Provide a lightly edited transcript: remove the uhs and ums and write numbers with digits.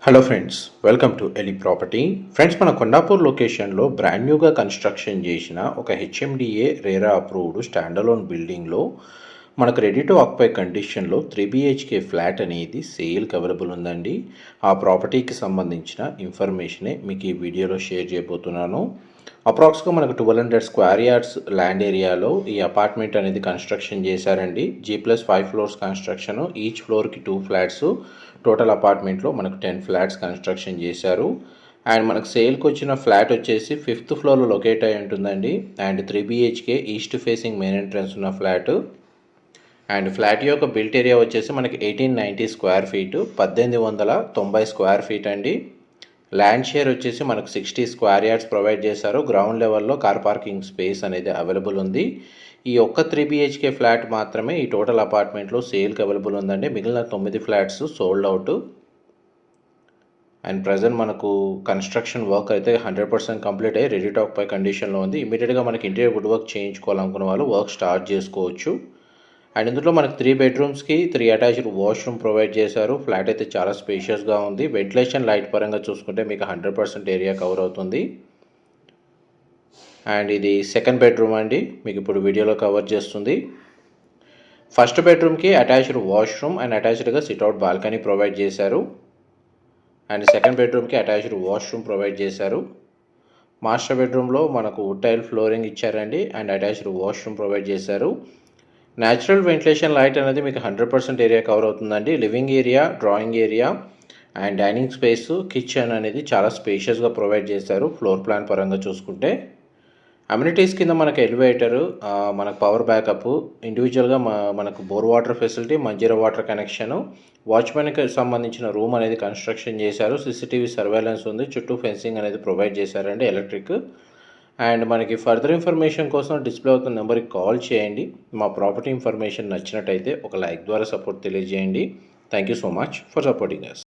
Hello friends, welcome to ఎలి property. Friends, మన కొండాపూర్ లొకేషన్లో బ్రాండ్ న్యూగా కన్స్ట్రక్షన్ చేసిన ఒక హెచ్ఎండిఏ రేరా అప్రూవ్డ్ స్టాండలోన్ బిల్డింగ్లో మనకు రెడీ టు ఆక్యుపై కండిషన్లో 3 BHK ఫ్లాట్ అనేది సేల్కి అవైలబుల్ ఉందండి. ఆ ప్రాపర్టీకి సంబంధించిన ఇన్ఫర్మేషనే మీకు ఈ వీడియోలో షేర్ చేయబోతున్నాను. అప్రాక్స్గా మనకు 1200 స్క్వేర్ యార్డ్స్ ల్యాండ్ ఏరియాలో ఈ అపార్ట్మెంట్ అనేది కన్స్ట్రక్షన్ చేశారండి. G+5 ఫ్లోర్స్ కన్స్ట్రక్షన్, ఈచ్ ఫ్లోర్కి 2 ఫ్లాట్స్, టోటల్ అపార్ట్మెంట్లో మనకు 10 ఫ్లాట్స్ కన్స్ట్రక్షన్ చేశారు. అండ్ మనకు సేల్కి వచ్చిన ఫ్లాట్ వచ్చేసి 5th ఫ్లోర్లో లొకేట్ అయి ఉంటుందండి. And 3 BHK east facing main entrance ఉన్న ఫ్లాట్. అండ్ ఫ్లాట్ యొక్క బిల్ట్ ఏరియా వచ్చేసి మనకి 1890 స్క్వేర్ ఫీట్, 1890 స్క్వేర్ ఫీట్ అండి. ల్యాండ్ షేర్ వచ్చేసి మనకు 60 స్క్వేర్ యార్డ్స్ ప్రొవైడ్ చేశారు. గ్రౌండ్ లెవెల్లో కార్ పార్కింగ్ స్పేస్ అనేది అవైలబుల్ ఉంది. ఈ ఒక్క 3 BHK ఫ్లాట్ మాత్రమే ఈ టోటల్ అపార్ట్మెంట్లో సేల్కి అవైలబుల్ ఉందండి. మిగిలిన 9 flats sold out. And present మనకు కన్స్ట్రక్షన్ వర్క్ అయితే 100% కంప్లీట్ అయ్యి రెడీ టు ఆక్యుపై కండిషన్లో ఉంది. ఇమీడియట్గా మనకి ఇంటీరియర్ వుడ్ వర్క్ చేయించుకోవాలనుకున్న వాళ్ళు వర్క్ స్టార్ట్ చేసుకోవచ్చు. అండ్ ఇందులో మనకు 3 బెడ్రూమ్స్కి 3 అటాచ్డ్ వాష్రూమ్ ప్రొవైడ్ చేశారు. ఫ్లాట్ అయితే చాలా స్పేషియస్గా ఉంది. వెంటిలేషన్ లైట్ పరంగా చూసుకుంటే మీకు 100% ఏరియా కవర్ అవుతుంది. అండ్ ఇది సెకండ్ బెడ్రూమ్ అండి, మీకు ఇప్పుడు వీడియోలో కవర్ చేస్తుంది. ఫస్ట్ బెడ్రూమ్కి అటాచ్డ్ వాష్రూమ్ అండ్ అటాచ్డ్గా సిట్అవుట్ బాల్కనీ ప్రొవైడ్ చేశారు. అండ్ సెకండ్ బెడ్రూమ్కి అటాచ్డ్ వాష్రూమ్ ప్రొవైడ్ చేశారు. మాస్టర్ బెడ్రూమ్లో మనకు వుడ్ టైల్ ఫ్లోరింగ్ ఇచ్చారండి. అండ్ అటాచ్డ్ వాష్రూమ్ ప్రొవైడ్ చేశారు. న్యాచురల్ వెంటిలేషన్ లైట్ అనేది మీకు 100% ఏరియా కవర్ అవుతుందండి. Living area, drawing area and dining space, kitchen అనేది చాలా స్పేషియస్గా ప్రొవైడ్ చేశారు. ఫ్లోర్ ప్లాన్ పరంగా చూసుకుంటే అమ్యూనిటీస్ కింద మనకు ఎలివేటర్, మనకు పవర్ బ్యాకప్, ఇండివిజువల్గా మనకు bore water facility, Manjira water connection, వాచ్మెన్కి సంబంధించిన రూమ్ అనేది కన్స్ట్రక్షన్ చేశారు. CCTV సర్వేలెన్స్ ఉంది. చుట్టూ ఫెన్సింగ్ అనేది ప్రొవైడ్ చేశారండి, ఎలక్ట్రిక్. అండ్ మనకి ఫర్దర్ ఇన్ఫర్మేషన్ కోసం డిస్ప్లే అవుతున్న నెంబర్కి కాల్ చేయండి. మా ప్రాపర్టీ ఇన్ఫర్మేషన్ నచ్చినట్టయితే ఒక లైక్ ద్వారా సపోర్ట్ తెలియజేయండి. Thank you so much for supporting us.